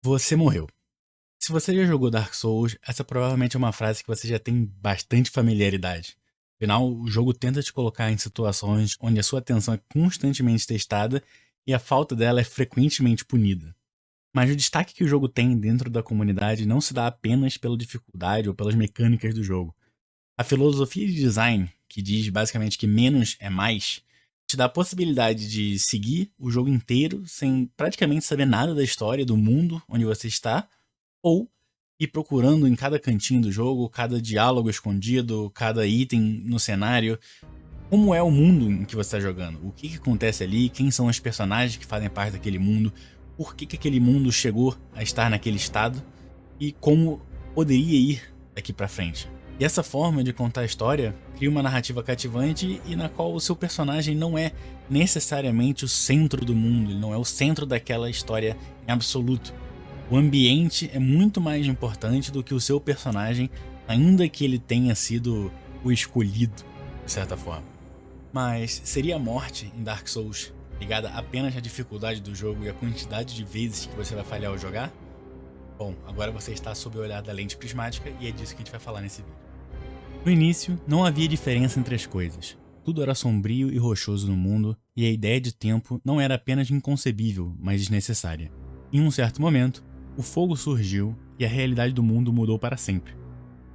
Você morreu. Se você já jogou Dark Souls, essa provavelmente é uma frase que você já tem bastante familiaridade. Afinal, o jogo tenta te colocar em situações onde a sua atenção é constantemente testada e a falta dela é frequentemente punida. Mas o destaque que o jogo tem dentro da comunidade não se dá apenas pela dificuldade ou pelas mecânicas do jogo. A filosofia de design, que diz basicamente que menos é mais, te dá a possibilidade de seguir o jogo inteiro sem praticamente saber nada da história do mundo onde você está, ou ir procurando em cada cantinho do jogo, cada diálogo escondido, cada item no cenário, como é o mundo em que você está jogando, o que acontece ali, quem são os personagens que fazem parte daquele mundo, por que aquele mundo chegou a estar naquele estado e como poderia ir daqui pra frente. E essa forma de contar a história cria uma narrativa cativante e na qual o seu personagem não é necessariamente o centro do mundo, ele não é o centro daquela história em absoluto. O ambiente é muito mais importante do que o seu personagem, ainda que ele tenha sido o escolhido, de certa forma. Mas seria a morte em Dark Souls ligada apenas à dificuldade do jogo e à quantidade de vezes que você vai falhar ao jogar? Bom, agora você está sob o olhar da lente prismática e é disso que a gente vai falar nesse vídeo. No início, não havia diferença entre as coisas. Tudo era sombrio e rochoso no mundo, e a ideia de tempo não era apenas inconcebível, mas desnecessária. Em um certo momento, o fogo surgiu e a realidade do mundo mudou para sempre.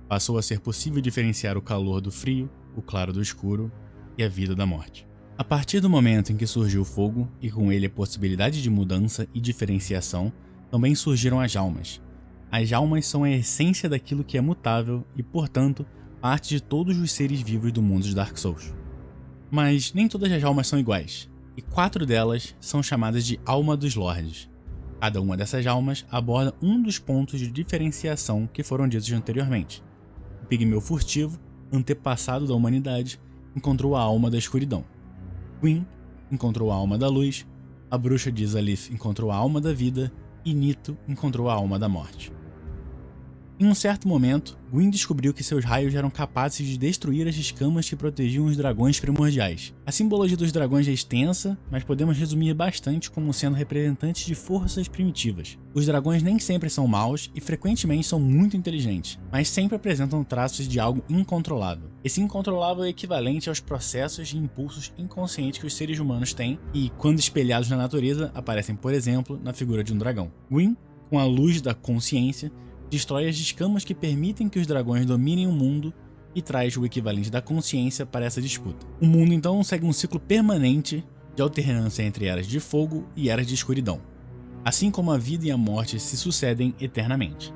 Passou a ser possível diferenciar o calor do frio, o claro do escuro e a vida da morte. A partir do momento em que surgiu o fogo, e com ele a possibilidade de mudança e diferenciação, também surgiram as almas. As almas são a essência daquilo que é mutável e, portanto, parte de todos os seres vivos do mundo de Dark Souls. Mas nem todas as almas são iguais, e 4 delas são chamadas de Alma dos Lordes. Cada uma dessas almas aborda um dos pontos de diferenciação que foram ditos anteriormente. O pigmeu furtivo, antepassado da humanidade, encontrou a alma da escuridão. Gwyn encontrou a alma da luz, a bruxa de Izalith encontrou a alma da vida e Nito encontrou a alma da morte. Em um certo momento, Gwyn descobriu que seus raios eram capazes de destruir as escamas que protegiam os dragões primordiais. A simbologia dos dragões é extensa, mas podemos resumir bastante como sendo representantes de forças primitivas. Os dragões nem sempre são maus e frequentemente são muito inteligentes, mas sempre apresentam traços de algo incontrolável. Esse incontrolável é equivalente aos processos e impulsos inconscientes que os seres humanos têm e, quando espelhados na natureza, aparecem, por exemplo, na figura de um dragão. Gwyn, com a luz da consciência, destrói as escamas que permitem que os dragões dominem o mundo e traz o equivalente da consciência para essa disputa. O mundo então segue um ciclo permanente de alternância entre eras de fogo e eras de escuridão, assim como a vida e a morte se sucedem eternamente.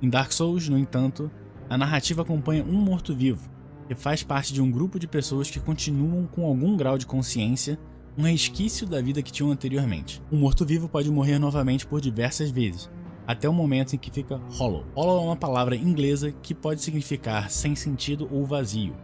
Em Dark Souls, no entanto, a narrativa acompanha um morto-vivo, que faz parte de um grupo de pessoas que continuam com algum grau de consciência, um resquício da vida que tinham anteriormente. Um morto-vivo pode morrer novamente por diversas vezes, até o momento em que fica hollow. Hollow é uma palavra inglesa que pode significar sem sentido ou vazio,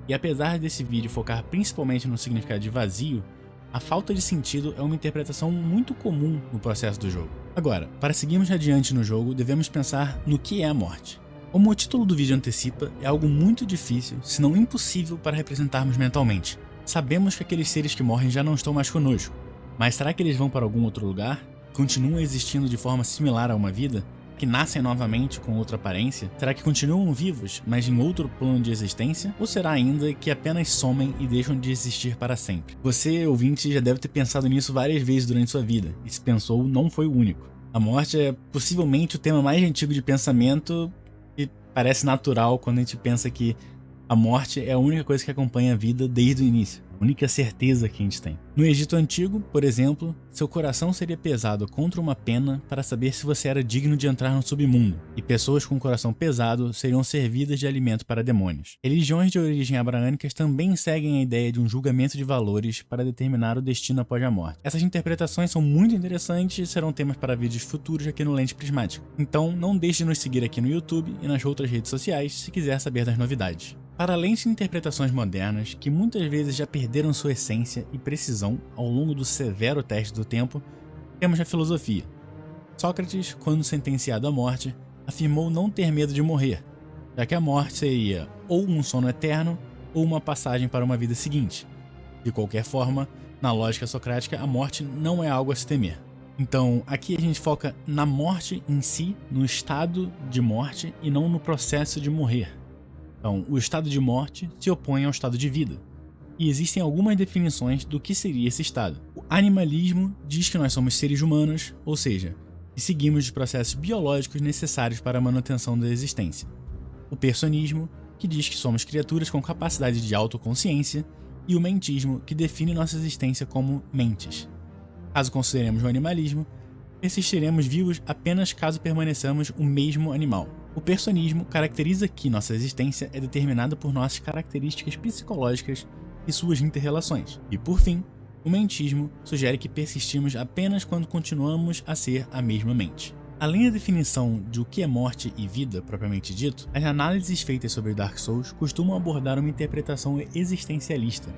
e apesar desse vídeo focar principalmente no significado de vazio, a falta de sentido é uma interpretação muito comum no processo do jogo. Agora, para seguirmos adiante no jogo, devemos pensar no que é a morte. Como o título do vídeo antecipa, é algo muito difícil, se não impossível para representarmos mentalmente. Sabemos que aqueles seres que morrem já não estão mais conosco, mas será que eles vão para algum outro lugar? Continuam existindo de forma similar a uma vida? Que nascem novamente com outra aparência? Será que continuam vivos, mas em outro plano de existência? Ou será ainda que apenas somem e deixam de existir para sempre? Você, ouvinte, já deve ter pensado nisso várias vezes durante sua vida, e se pensou, não foi o único. A morte é possivelmente o tema mais antigo de pensamento e parece natural quando a gente pensa que a morte é a única coisa que acompanha a vida desde o início. A única certeza que a gente tem. No Egito Antigo, por exemplo, seu coração seria pesado contra uma pena para saber se você era digno de entrar no submundo, e pessoas com coração pesado seriam servidas de alimento para demônios. Religiões de origem abraânicas também seguem a ideia de um julgamento de valores para determinar o destino após a morte. Essas interpretações são muito interessantes e serão temas para vídeos futuros aqui no Lente Prismática. Então não deixe de nos seguir aqui no YouTube e nas outras redes sociais se quiser saber das novidades. Para além de interpretações modernas, que muitas vezes já perderam sua essência e precisão ao longo do severo teste do tempo, temos a filosofia. Sócrates, quando sentenciado à morte, afirmou não ter medo de morrer, já que a morte seria ou um sono eterno ou uma passagem para uma vida seguinte. De qualquer forma, na lógica socrática, a morte não é algo a se temer. Então, aqui a gente foca na morte em si, no estado de morte e não no processo de morrer. Então, o estado de morte se opõe ao estado de vida. E existem algumas definições do que seria esse estado. O animalismo diz que nós somos seres humanos, ou seja, que seguimos os processos biológicos necessários para a manutenção da existência. O personismo, que diz que somos criaturas com capacidade de autoconsciência, e o mentismo, que define nossa existência como mentes. Caso consideremos o animalismo, persistiremos vivos apenas caso permaneçamos o mesmo animal. O personismo caracteriza que nossa existência é determinada por nossas características psicológicas e suas interrelações. E por fim, o mentismo sugere que persistimos apenas quando continuamos a ser a mesma mente. Além da definição de o que é morte e vida propriamente dito, as análises feitas sobre Dark Souls costumam abordar uma interpretação existencialista,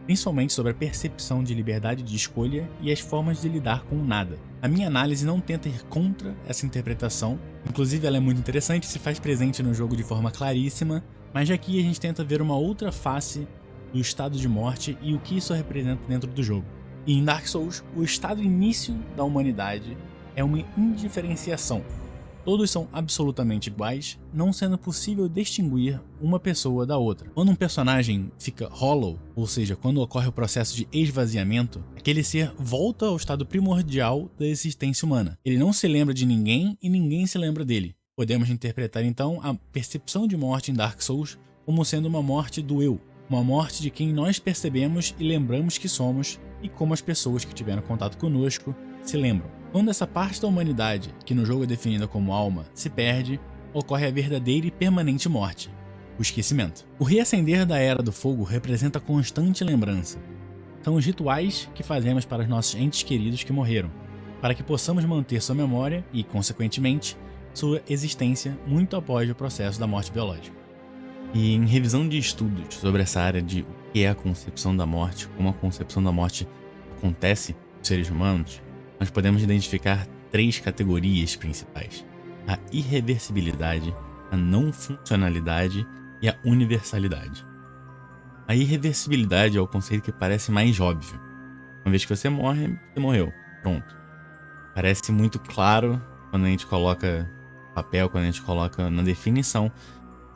principalmente sobre a percepção de liberdade de escolha e as formas de lidar com o nada. A minha análise não tenta ir contra essa interpretação, inclusive ela é muito interessante e se faz presente no jogo de forma claríssima, mas aqui a gente tenta ver uma outra face do estado de morte e o que isso representa dentro do jogo. E em Dark Souls, o estado início da humanidade é uma indiferenciação. Todos são absolutamente iguais, não sendo possível distinguir uma pessoa da outra. Quando um personagem fica hollow, ou seja, quando ocorre o processo de esvaziamento, aquele ser volta ao estado primordial da existência humana. Ele não se lembra de ninguém e ninguém se lembra dele. Podemos interpretar então a percepção de morte em Dark Souls como sendo uma morte do eu, uma morte de quem nós percebemos e lembramos que somos e como as pessoas que tiveram contato conosco se lembram. Quando essa parte da humanidade, que no jogo é definida como alma, se perde, ocorre a verdadeira e permanente morte, o esquecimento. O reacender da Era do Fogo representa constante lembrança. São os rituais que fazemos para os nossos entes queridos que morreram, para que possamos manter sua memória e, consequentemente, sua existência muito após o processo da morte biológica. E em revisão de estudos sobre essa área de o que é a concepção da morte, como a concepção da morte acontece nos seres humanos, nós podemos identificar 3 categorias principais: a irreversibilidade, a não funcionalidade e a universalidade. A irreversibilidade é o conceito que parece mais óbvio. Uma vez que você morre, você morreu. Pronto. Parece muito claro quando a gente coloca papel, quando a gente coloca na definição,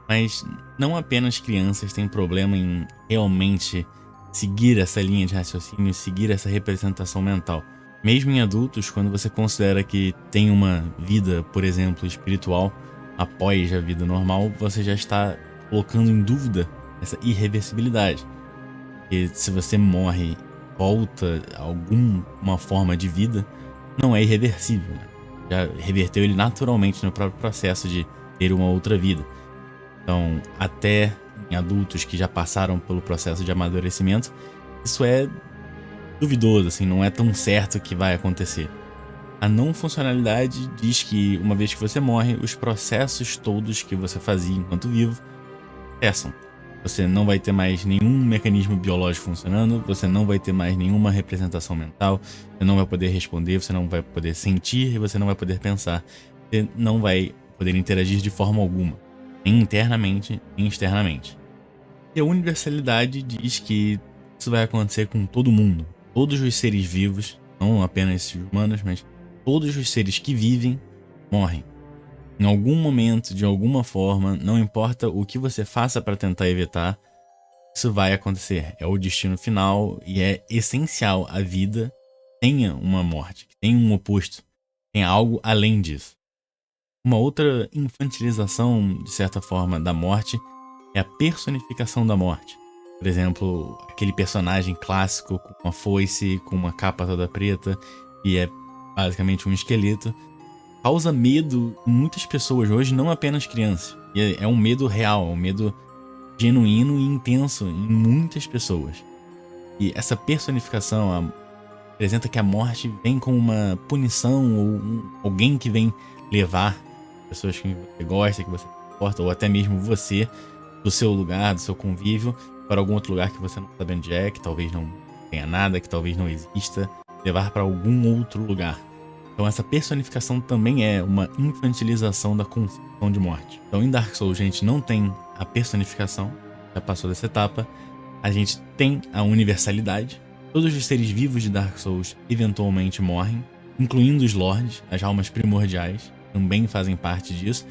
mas não apenas crianças têm problema em realmente seguir essa linha de raciocínio, seguir essa representação mental. Mesmo em adultos, quando você considera que tem uma vida, por exemplo, espiritual, após a vida normal, você já está colocando em dúvida essa irreversibilidade. E se você morre e volta a alguma forma de vida, não é irreversível, né? Já reverteu ele naturalmente no próprio processo de ter uma outra vida. Então, até em adultos que já passaram pelo processo de amadurecimento, isso é duvidoso, assim, não é tão certo que vai acontecer. A não funcionalidade diz que uma vez que você morre, os processos todos que você fazia enquanto vivo cessam. Você não vai ter mais nenhum mecanismo biológico funcionando, você não vai ter mais nenhuma representação mental, você não vai poder responder, você não vai poder sentir e você não vai poder pensar. Você não vai poder interagir de forma alguma, nem internamente, nem externamente. E a universalidade diz que isso vai acontecer com todo mundo. Todos os seres vivos, não apenas os humanos, mas todos os seres que vivem, morrem. Em algum momento, de alguma forma, não importa o que você faça para tentar evitar, isso vai acontecer. É o destino final e é essencial a vida tenha uma morte, que tenha um oposto, tenha algo além disso. Uma outra infantilização, de certa forma, da morte é a personificação da morte. Por exemplo, aquele personagem clássico com uma foice, com uma capa toda preta, e é basicamente um esqueleto, causa medo em muitas pessoas hoje, não apenas crianças. E é um medo real, um medo genuíno e intenso em muitas pessoas. E essa personificação apresenta que a morte vem com uma punição ou alguém que vem levar pessoas que você gosta, que você importa, ou até mesmo você, do seu lugar, do seu convívio, para algum outro lugar que você não sabe onde é, que talvez não tenha nada, que talvez não exista, levar para algum outro lugar. Então essa personificação também é uma infantilização da concepção de morte. Então em Dark Souls a gente não tem a personificação, já passou dessa etapa, a gente tem a universalidade. Todos os seres vivos de Dark Souls eventualmente morrem, incluindo os lords, as almas primordiais, também fazem parte disso,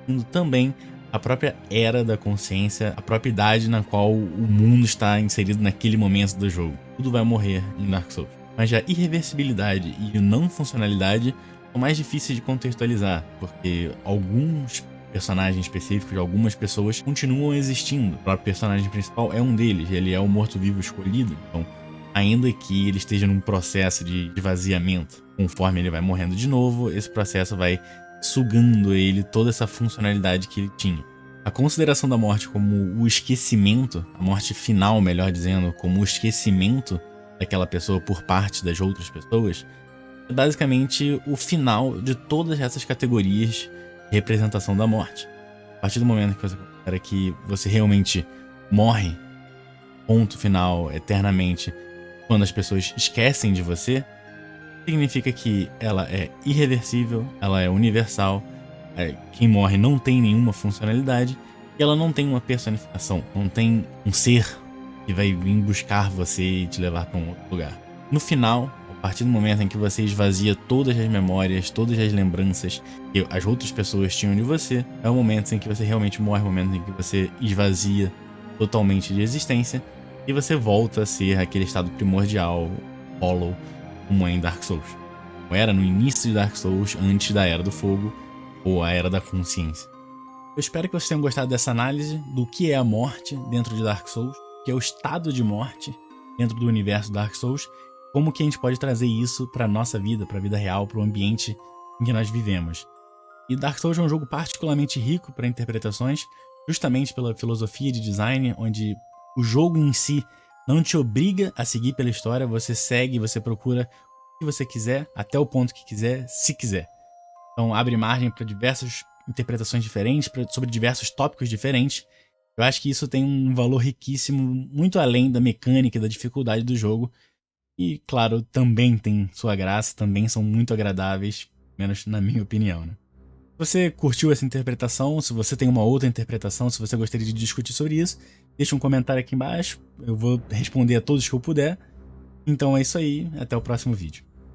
e também a própria era da consciência, a própria idade na qual o mundo está inserido naquele momento do jogo. Tudo vai morrer em Dark Souls. Mas a irreversibilidade e a não funcionalidade são mais difíceis de contextualizar, porque alguns personagens específicos de algumas pessoas continuam existindo. O próprio personagem principal é um deles, ele é o morto-vivo escolhido, então ainda que ele esteja num processo de esvaziamento, conforme ele vai morrendo de novo, esse processo vai sugando ele toda essa funcionalidade que ele tinha. A consideração da morte como o esquecimento, a morte final, melhor dizendo, como o esquecimento daquela pessoa por parte das outras pessoas, é basicamente o final de todas essas categorias de representação da morte. A partir do momento que você considera que você realmente morre, ponto final, eternamente, quando as pessoas esquecem de você, significa que ela é irreversível, ela é universal, quem morre não tem nenhuma funcionalidade e ela não tem uma personificação, não tem um ser que vai vir buscar você e te levar para um outro lugar. No final, a partir do momento em que você esvazia todas as memórias, todas as lembranças que as outras pessoas tinham de você, é o momento em que você realmente morre, é o momento em que você esvazia totalmente de existência e você volta a ser aquele estado primordial, hollow, como é em Dark Souls. Como era no início de Dark Souls, antes da Era do Fogo, ou a Era da Consciência. Eu espero que vocês tenham gostado dessa análise do que é a morte dentro de Dark Souls, que é o estado de morte dentro do universo Dark Souls, como que a gente pode trazer isso para nossa vida, para a vida real, para o ambiente em que nós vivemos. E Dark Souls é um jogo particularmente rico para interpretações, justamente pela filosofia de design, onde o jogo em si não te obriga a seguir pela história, você segue, você procura o que você quiser, até o ponto que quiser, se quiser. Então abre margem para diversas interpretações diferentes, sobre diversos tópicos diferentes. Eu acho que isso tem um valor riquíssimo, muito além da mecânica e da dificuldade do jogo. E, claro, também tem sua graça, também são muito agradáveis, menos na minha opinião, né? Se você curtiu essa interpretação, se você tem uma outra interpretação, se você gostaria de discutir sobre isso, deixa um comentário aqui embaixo, eu vou responder a todos que eu puder. Então é isso aí, até o próximo vídeo.